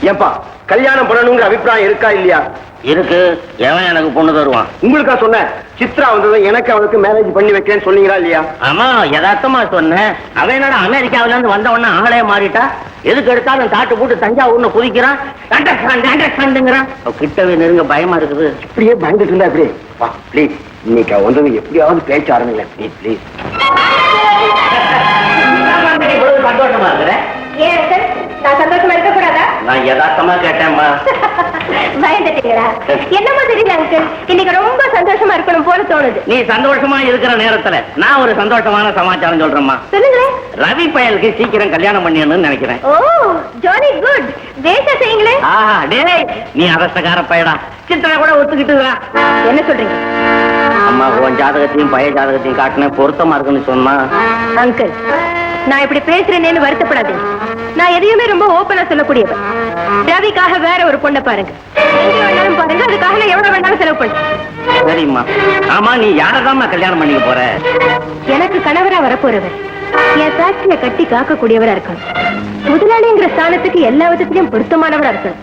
ஏப்பா கல்யாணம் பண்ணணுங்கிற அபிப்பிராயம் இருக்கா இல்லையா? இருக்கு. எவன் எனக்கு பொண்ணு தருவான்? உங்களுக்கா சொன்ன? சித்ரா வந்தது எனக்கு அவனுக்கு மேரேஜ் பண்ணி வைக்கிறேன்னு சொன்னீங்களா இல்லையா? ஆமா, யதார்த்தமா சொன்னேன். அவன் என்னடா அமெரிக்காவில இருந்து வந்த உடனே ஆளே மாறிட்டா. எதுக்கு எடுத்தாலும் தாட்டு போட்டு தஞ்சாவூர்னு குதிக்கிறான். கிட்டவே நெருங்க பயமா இருக்குது. இப்படியே பயந்துட்டு இருந்தா இப்படி வா ப்ளீஸ். இன்னைக்கு வந்தது எப்படியாவது பேச்ச ஆரம்பிங்க ப்ளீஸ் ப்ளீஸ். சந்தோஷமா இருக்கிறேன். நான் சந்தோஷமா இருக்க கூடாதா? நான் யதார்த்தமா கேட்டேன்மா. பயந்துட்டீங்களா? என்னமா தெரியல அங்கிள், இன்னைக்கு ரொம்ப சந்தோஷமா இருக்கணும் போல தோணுது. நீ சந்தோஷமா இருக்கிற நேரத்துல நான் ஒரு சந்தோஷமான சமாச்சாரம் சொல்றேம்மா. சொல்லுங்களேன். ரவி பயலுக்கு சீக்கிரம் கல்யாணம் பண்ணிடணும்னு நினைக்கிறேன். ஓ ஜாலி குட். வேஷா செய்யுங்களே. ஆஹா டேய், நீ அரசகார பயடா. சித்ரா கூட ஒத்துக்கிட்டுதா. என்ன சொல்றீங்க? அம்மா உன் ஜாதகத்தையும் பய ஜாதகத்தையும் காட்டின பொருத்தமா இருக்குன்னு சொன்னா. அங்கிள், நான் இப்படி பேசுறேன்னு வருத்தப்படாதீங்க. நான் எதையுமே ரொம்ப ஓப்பனா சொல்லக்கூடியவன். ரவிக்காக வேற ஒரு பொண்ணை பாருங்க, எங்க வேணாலும் பாருங்க, அதுக்காக நான் எவ்வளவு வேணாலும் செலவு பண்ணுறேன். சரிம்மா. ஆமா, நீ யாரதாம்மா கல்யாணம் பண்ணிக்க போற? எனக்கு கணவரா வரப்போறவர் என் ஃபேக்டரியை கட்டி காக்கக்கூடியவரா இருக்கணும். முதலாளிங்கிற ஸ்தானத்துக்கு எல்லா விதத்திலையும் பொருத்தமானவரா இருக்கணும்.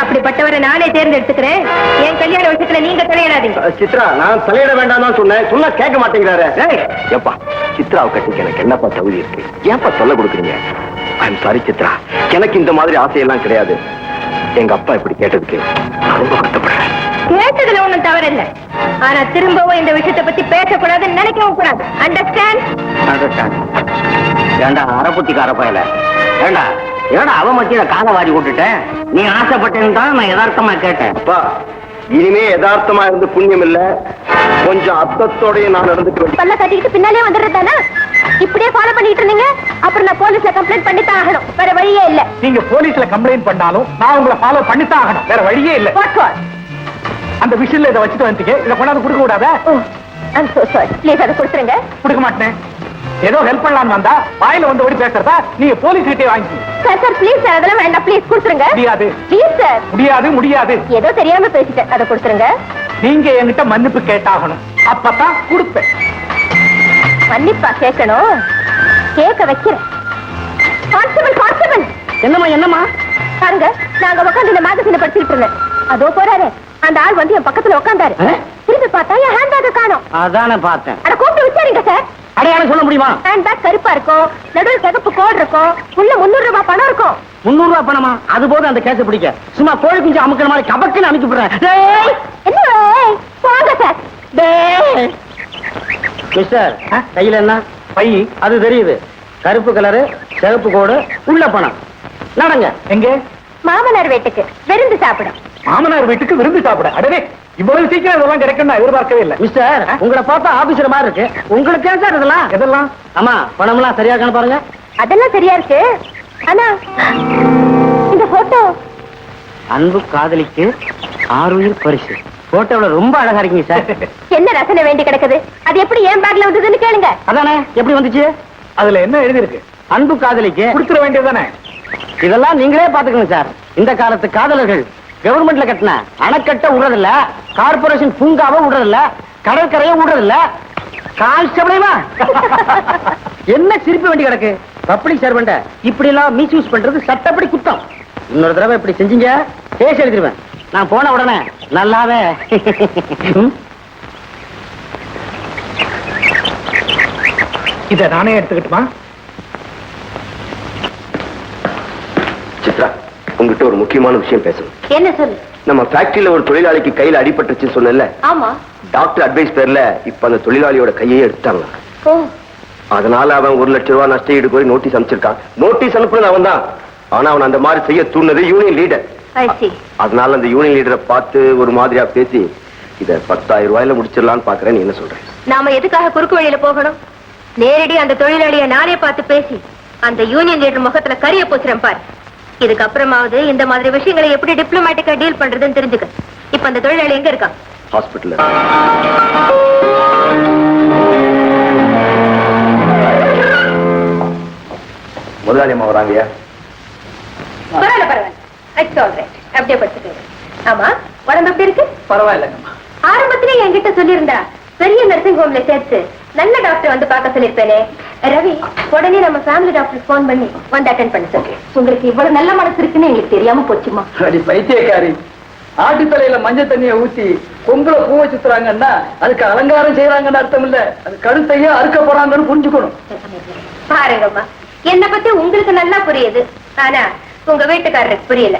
அப்படிப்பட்டவரை நானே தேர்ந்தெடுத்துக்கிறேன். என் கல்யாண விஷயத்துல நீங்க தலையிடாதீங்க. சித்ரா, நான் தலையிட வேண்டாம் தான் சொன்னேன். சொன்னா கேட்க மாட்டேங்கிறாரு. ஏப்பா சித்ராவை கட்டிக்க எனக்கு என்னப்பா தகுதி இருக்கு? ஏன்பா சொல்ல கொடுக்குறீங்க? ஐம் சாரி சித்ரா, எனக்கு இந்த மாதிரி ஆசையெல்லாம் கிடையாது. எங்க அப்பா இப்படி கேட்டதுக்கு நான் ரொம்ப கஷ்டப்படுறேன். கேட்டதுல ஒண்ணும் தவறில்லை. ஆனா திரும்பவும் இந்த விஷயத்தை பத்தி பேசக்கூடாதுன்னு நினைக்கவும் கூடாது. அண்டர்ஸ்டாண்ட்? அண்டர்ஸ்டாண்ட். ஏண்டா அரைப்புத்திக்கார பயல, ஏண்டா ஏடா அவ மத்தியில காலை வாரி விட்டுட்டேன். நீ ஆசைப்பட்டேன்னு தான் நான் யதார்த்தமா கேட்டேன். அப்பா இனிமே யதார்த்தமா இருந்து புண்ணியம் இல்ல, கொஞ்சம் அர்த்தத்தோடய நான் நடந்துக்கிறேன். பல்ல கட்டிக்கிட்டு பின்னாலே வந்துடுறதானா? இப்படியே ஃபாலோ பண்ணிட்டு இருந்தீங்க, அப்புறம் நான் போலீஸ்ல கம்ப்ளைண்ட் பண்ணித்தான் ஆகணும். வேற வழியே இல்ல. நீங்க போலீஸ்ல கம்ப்ளைண்ட் பண்ணாலும் நான் உங்களை ஃபாலோ பண்ணித்தான் ஆகணும். வேற வழியே இல்ல. அந்த விஷயத்துல இதை வச்சுட்டு வந்துட்டீங்க. இதை கொண்டாந்து கொடுக்க கூடாதா? I'm so sorry. ப்ளீஸ் அதை கொடுத்துருங்க. கொடுக்க மாட்டேன். ஏதோ ஹெல்ப் பண்ணலான்னு வந்தா வாயில வந்து ஓடி பேசுறதா நீங்க போலீஸ் கிட்டே வாங்கி. சார் சார் ப்ளீஸ் சார், அதெல்லாம் வேண்டாம். ப்ளீஸ் கொடுத்துருங்க. முடியாது. Please sir. முடியாது முடியாது. ஏதோ தெரியாம பேசிட்டேன், அதை கொடுத்துருங்க. நீங்க என்கிட்ட மன்னிப்பு கேட்டாகணும், அப்பதான் கொடுப்பேன். மன்னிப்பா கேட்கணும்? கேட்க வைக்கிறேன். Constable constable. என்னம்மா என்னம்மா? பாருங்க, நாங்க உட்காந்து இந்த மேகசினை படிச்சுட்டு இருந்தேன். அதோ போறாரு அந்த ஆள் வந்து என் பக்கத்துல உட்காந்தாரு. திரும்பி பார்த்தா என் ஹேண்ட்பேக் காணோம். அதானே பார்த்தேன். அட கூப்பிட்டு விசாரிங்க சார். அடையாளம் சொல்ல முடியுமா? ஹேண்ட்பேக் கருப்பா இருக்கும், நடுவில் சிகப்பு கோடு இருக்கும், உள்ள 300 ரூபாய் பணம் இருக்கும். 300 ரூபாய் பணமா? அது போது அந்த கேஸ் பிடிக்க சும்மா கோழி குஞ்சு அமுக்கிற மாதிரி கபக்குன்னு அனுப்பிவிடுறேன். என்ன போங்க சார். மிஸ்டர், கையில என்ன? பை. அது தெரியுது. கருப்பு கலரு, சிகப்பு கோடு, உள்ள பணம். நடங்க. எங்க? மாமனார் வீட்டுக்கு விருந்து சாப்பிட. மாமனார் வீட்டுக்கு விருந்து சாப்பிட? அடவே, இவ்வளவு சீக்கிரம் இதெல்லாம் கிடைக்கும் நான் எதிர்பார்க்கவே இல்லை. மிஸ்டர், உங்களை பார்த்தா ஆபீசர் மாதிரி இருக்கு. உங்களுக்கு ஏன் சார் இதெல்லாம்? எதெல்லாம்? ஆமா, பணம்லாம் சரியா இருக்கான்னு பாருங்க. அதெல்லாம் சரியா இருக்கு. ஆனா இந்த போட்டோ அன்பு காதலிக்கு 6 பரிசு போட்டோல ரொம்ப அழகா இருக்கீங்க சார். என்ன ரசனை வேண்டி கிடக்குது? அது எப்படி என் பேக்ல வந்ததுன்னு கேளுங்க. அதானே, எப்படி வந்துச்சு? அதுல என்ன எழுதி இருக்கு? அன்பு காதலிக்கு கொடுத்துட வேண்டியதுதானே. இதெல்லாம் நீங்களே பாத்துக்கணும் சார். இந்த காலத்து காதலர்கள் கவர்மெண்ட்ல கட்டின அணைக்கட்ட விடுறதில்ல, கார்பரேஷன் பூங்காவை விடுறதில்ல, கடற்கரையை விடுறதில்ல. கான்ஸ்டபிளா என்ன சிரிப்பு வேண்டி கிடக்கு? பப்ளிக் சர்வெண்ட இப்படி எல்லாம் மிஸ்யூஸ் பண்றது சட்டப்படி குத்தம். இன்னொரு தடவை இப்படி செஞ்சீங்க கேஸ் எழுதிருவேன். நான் போன உடனே நல்லாவே. இத நானே எடுத்துக்கிட்டுமா? சித்ரா, உங்ககிட்ட ஒரு முக்கியமான விஷயம் பேசணும். என்ன சொல்லு? நம்ம ஃபேக்டரியில ஒரு தொழிலாளிக்கு கையில அடிபட்டுச்சுன்னு சொன்னேன்ல. ஆமா. டாக்டர் அட்வைஸ் பேர்ல இப்ப அந்த தொழிலாளியோட கையே எடுத்தாங்க. அதனால அவன் 1 லட்சம் ரூபாய் நஷ்ட ஈடு கோரி நோட்டீஸ் அனுப்பிச்சிருக்கான். நோட்டீஸ் அனுப்புறது அவன் தான். ஆனா அவன் அந்த மாதிரி செய்ய தூண்டது யூனியன் லீடர். அதனால அந்த யூனியன் லீடரை பார்த்து ஒரு மாதிரியா பேசி இத 10,000 ரூபாயில முடிச்சிடலான்னு பாக்குறேன். நீ என்ன சொல்ற? நாம எதுக்காக குறுக்கு வழியில போகணும்? நேரடி அந்த தொழிலாளிய நானே பார்த்து பேசி அந்த யூனியன் லீடர் முகத்துல கரிய போச்சுறேன் பாரு. இதுக்கப்புறமாவது இந்த மாதிரி விஷயங்களை எப்படி டிப்ளமேட்டிக்கா டீல் பண்றதுன்னு தெரிஞ்சுக்க. இப்ப அந்த தொழிலாளி எங்க இருக்கா? ஹாஸ்பிட்டல்ல. முதலாளி அம்மா வராங்கயா? பரவாயில்ல பரவாயில்ல, இட்ஸ் ஆல் ரைட். அப்படியே படுத்துக்கங்க. ஆமா, உடம்பு எப்படி இருக்கு? பரவாயில்லங்கம்மா. ஆரம்பத்திலே என்கிட்ட சொல்லியிருந்தா பெரிய நர்சிங் ஹோம்ல சேர்த்து நல்ல டாக்டர் வந்து பார்க்க சொல்லிருப்பேனே. ரவி, உடனே நம்ம ஃபேமிலி டாக்டர் போன் பண்ணி வந்து அட்டென்ட் பண்ண சொல்றேன். உங்களுக்கு இவ்வளவு நல்ல மனசு இருக்குன்னு எங்களுக்கு தெரியாம போச்சுமா. அடி பைத்தியக்காரி, ஆட்டு தலையில மஞ்சள் தண்ணியை ஊத்தி பொங்கலை பூவை சுத்துறாங்கன்னா அதுக்கு அலங்காரம் செய்யறாங்கன்னு அர்த்தம் இல்ல, அது கழுத்தையே அறுக்க போறாங்கன்னு புரிஞ்சுக்கணும். பாருங்கம்மா, என்ன பத்தி உங்களுக்கு நல்லா புரியுது, ஆனா உங்க வீட்டுக்காரருக்கு புரியல.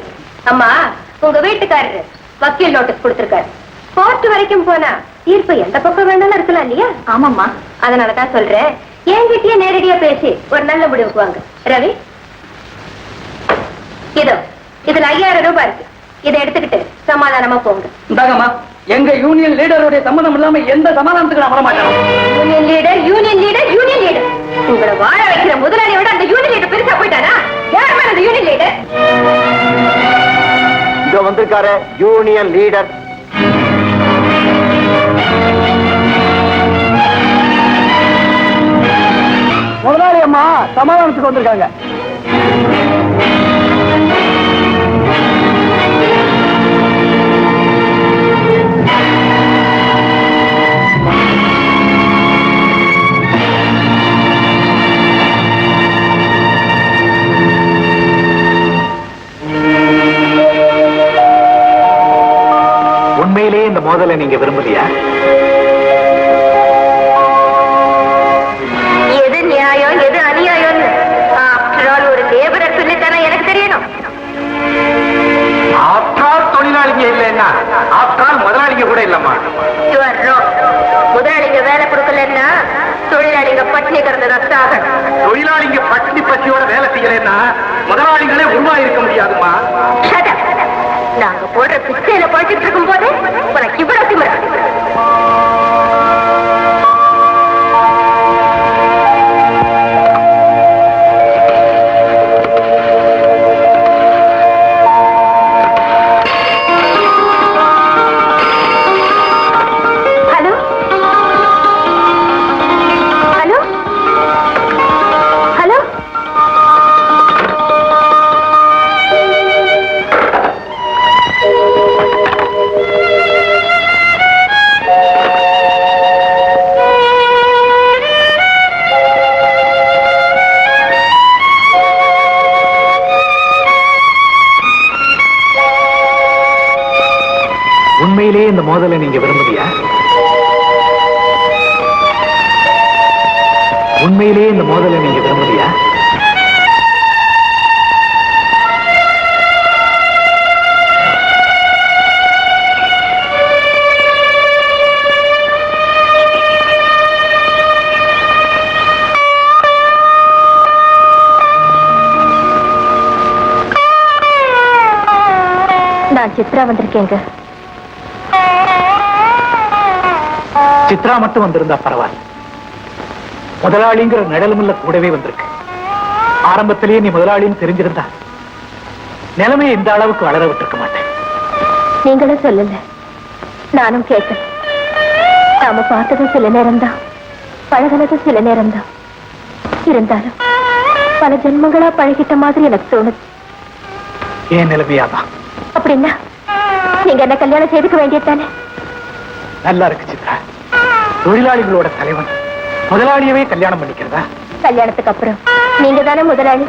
அம்மா, உங்க வீட்டுக்காரரு வக்கீல் நோட்டீஸ் கொடுத்திருக்காரு. கோர்ட் வரைக்கும் போனா தீர்ப்பு எந்த பக்கம் வேணாலும் இருக்கலாம் இல்லையா? ஆமாம்மா, அதனாலதான் சொல்றேன், என்கிட்டயே நேரடியா பேசி ஒரு நல்ல முடிவுக்கு வாங்க. ரவி, இதோ இதுல 5000 ரூபாய் இருக்கு. இதை எடுத்துக்கிட்டு சமாதானமா போங்க. இந்தாங்கம்மா, எங்க யூனியன் லீடருடைய சம்மதம் இல்லாம எந்த சமாதானத்துக்கு நான் வரமாட்டேன். Union leader, union leader, union leader. உங்களை வாழ வைக்கிற முதலாளியை விட அந்த யூனியன் லீடர் பெருசா போயிட்டானா? யாருமே அந்த யூனியன் லீடர். இதோ வந்திருக்காரு யூனியன் லீடர். முதலாளி அம்மா சமாதானத்துக்கு வந்திருக்காங்க. உண்மையிலேயே இந்த மோதலை நீங்க விரும்பலையா? எது நியாயம் எது அநியாயம்னு ஆஃப்டர் ஆல் ஒரு லேபரர் சொல்லித்தானே எனக்கு தெரியணும். ஆப்டால் தொழிலாளிங்க இல்லைன்னா ஆப்டால் முதலாளிங்க கூட இல்லம்மா. முதலாளிங்க வேலை கொடுக்கலன்னா தொழிலாளிங்க பட்டினி கிடந்த ரத்தாகணும். தொழிலாளிங்க பட்டினி பசியோட வேலை செய்யலைன்னா முதலாளிகளே உருவாயிருக்க முடியாதுமா. நாங்க போடுற பிச்சையில பழிச்சிட்டு இருக்கும் போது உனக்கு இவ்வளவு திமிரா? ஹலோ ஹலோ ஹலோ, உண்மையிலேயே இந்த மோதலை நீங்க விரும்பலையா? உண்மையிலேயே இந்த மோதலை நீங்க விரும்பலையா? நான் சித்ரா வந்திருக்கேங்க. சித்ரா மட்டும் வந்திருந்தா பரவாயில்ல, முதலாளிங்கிற நிழலுமில்ல கூடவே வந்திருக்கு. ஆரம்பத்திலேயே நீ முதலாளின்னு தெரிஞ்சிருந்தா நிலைமையை இந்த அளவுக்கு வளர விட்டிருக்க மாட்டேன். நீங்களும் சொல்லல, நானும் கேட்கல. நாம பார்த்ததும் சில நேரம் தான், பழகினதும் சில நேரம் தான். இருந்தாலும் பல ஜென்மங்களா பழகிட்ட மாதிரி எனக்கு தோணுது. ஏன் நிலைமையாதான்? அப்படின்னா நீங்க என்ன கல்யாணம் செய்துக்க வேண்டியதானே? நல்லா இருக்கு சித்ரா, தொழிலாளிகளோட தலைவன் முதலாளியவே கல்யாணம் பண்ணிக்கிறதா? கல்யாணத்துக்கு அப்புறம் நீங்க தானே முதலாளி.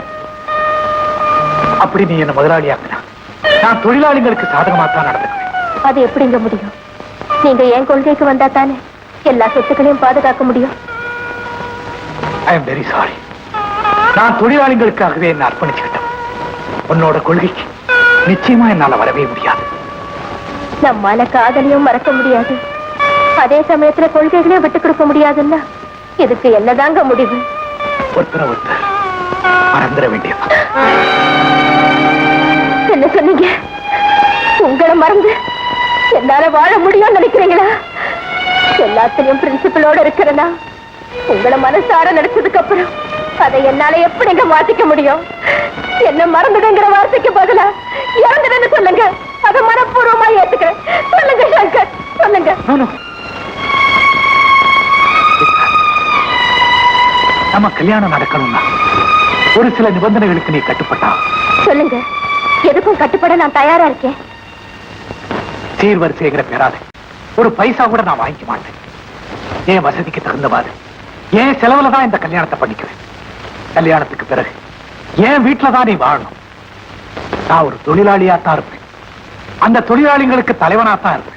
அப்படி நீ என்ன முதலாளியாக்குனா நான் தொழிலாளிகளுக்கு சாதகமாத்தான் நடந்துக்குவேன். அது எப்படிங்க முடியும்? நீங்க என் கொள்கைக்கு வந்தா தானே எல்லா சொத்துக்களையும் பாதுகாக்க முடியும். I am very sorry. நான் தொழிலாளிகளுக்காகவே என்ன அர்ப்பணிச்சுக்கிட்டேன். உன்னோட கொள்கைக்கு நிச்சயமா என்னால வரவே முடியாது. நம்மால காதலையும் மறக்க முடியாது, அதே சமயத்துல கொள்கைகளையும் விட்டு கொடுக்க முடியாதுன்னா இதுக்கு என்னதாங்க முடிவு? ஒருத்தர ஒருத்தர் மறந்துட வேண்டியது. என்ன சொன்னீங்க? உங்களை மறந்து என்னால வாழ முடியும் நினைக்கிறீங்களா? எல்லாத்திலையும் பிரின்சிபலோட இருக்கிறனா உங்களை மனசார நினைச்சதுக்கு அப்புறம் அதை என்னால எப்படிங்க மாத்திக்க முடியும்? என்ன மறந்துடுங்கிற வார்த்தைக்கு பதிலா இறந்துடுன்னு சொல்லுங்க, அதை மனப்பூர்வமா ஏத்துக்கிறேன். சொல்லுங்க சங்கர், சொல்லுங்க. நம்ம கல்யாணம் நடக்கணும்னா ஒரு சில நிபந்தனைகளுக்கு நீ கட்டுப்பட்டா சொல்லுங்க. எதுக்கும் கட்டுப்பட நான் தயாரா இருக்கேன். சீர்வரிசைங்கிற பேராது ஒரு பைசா கூட நான் வாங்கிக்க மாட்டேன். என் வசதிக்கு தகுந்தவாறு என் செலவுல தான் இந்த கல்யாணத்தை பண்ணிக்குவேன். கல்யாணத்துக்கு பிறகு என் வீட்டுல தான் நீ வாழணும். நான் ஒரு தொழிலாளியாத்தான் இருப்பேன். அந்த தொழிலாளிகளுக்கு தலைவனாத்தான் இருப்பேன்.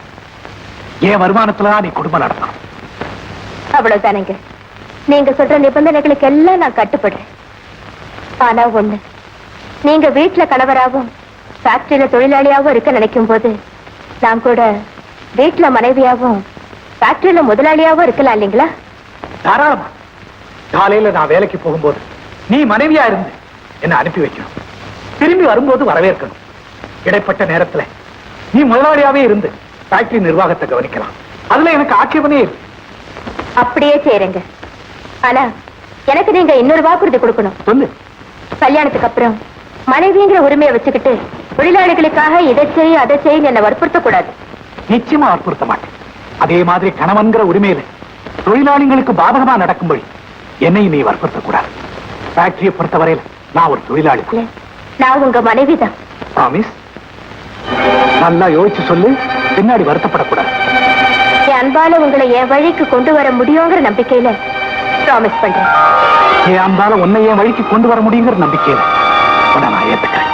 என் வருமானத்துலதான் நீ குடும்பம் நடத்தணும். அவ்வளவுதானேங்க. நீங்க சொல்ற நிபந்தனைகளுக்கு எல்லாம் நான் கட்டுப்படுறேன். ஆனா ஒண்ணு, நீங்க வீட்டுல கணவராகவும் ஃபேக்டரியில தொழிலாளியாகவும் இருக்க நினைக்கும் போது நான் கூட வீட்டுல மனைவியாகவும் ஃபேக்டரியில முதலாளியாகவும் இருக்கலாம் இல்லைங்களா? தாராளமா. காலையில நான் வேலைக்கு போகும்போது நீ மனைவியா இருந்து என்ன அனுப்பி வைக்கணும். திரும்பி வரும்போது வரவேற்கணும். இடைப்பட்ட நேரத்துல நீ முதலாளியாவே இருந்து ஃபேக்டரி நிர்வாகத்தை கவனிக்கலாம். அதுல எனக்கு ஆட்சேபனே இருக்கு. அப்படியே செய்யறேங்க. ஆனா எனக்கு நீங்க இன்னொரு வாக்குறுதி கொடுக்கணும். சொல்லு. கல்யாணத்துக்கு அப்புறம் மனைவிங்கிற உரிமையை வச்சுக்கிட்டு தொழிலாளிகளுக்காக இதை செய் அதை செய் என்ன வற்புறுத்த கூடாது. நிச்சயமா வற்புறுத்த மாட்டேன். அதே மாதிரி கணவன்கிற உரிமையில தொழிலாளிகளுக்கு பாதகமா நடக்கும்படி என்னையும் நீ வற்புறுத்த கூடாது. ஃபேக்டரியை பொறுத்தவரையில நான் ஒரு தொழிலாளி. நான் உங்க மனைவிதான். ப்ராமிஸ்? நல்லா யோசிச்சு சொல்லு. பின்னாடி வருத்தப்படக்கூடாது. என் அன்பால உங்களை என் வழிக்கு கொண்டு வர முடியுங்கிற நம்பிக்கையில ப்ராமிஸ் பண்றேன். என் அன்பால உன்னை என் வழிக்கு கொண்டு வர முடியுங்கிற நம்பிக்கையில உன்னை நான் ஏத்துக்கிறேன்.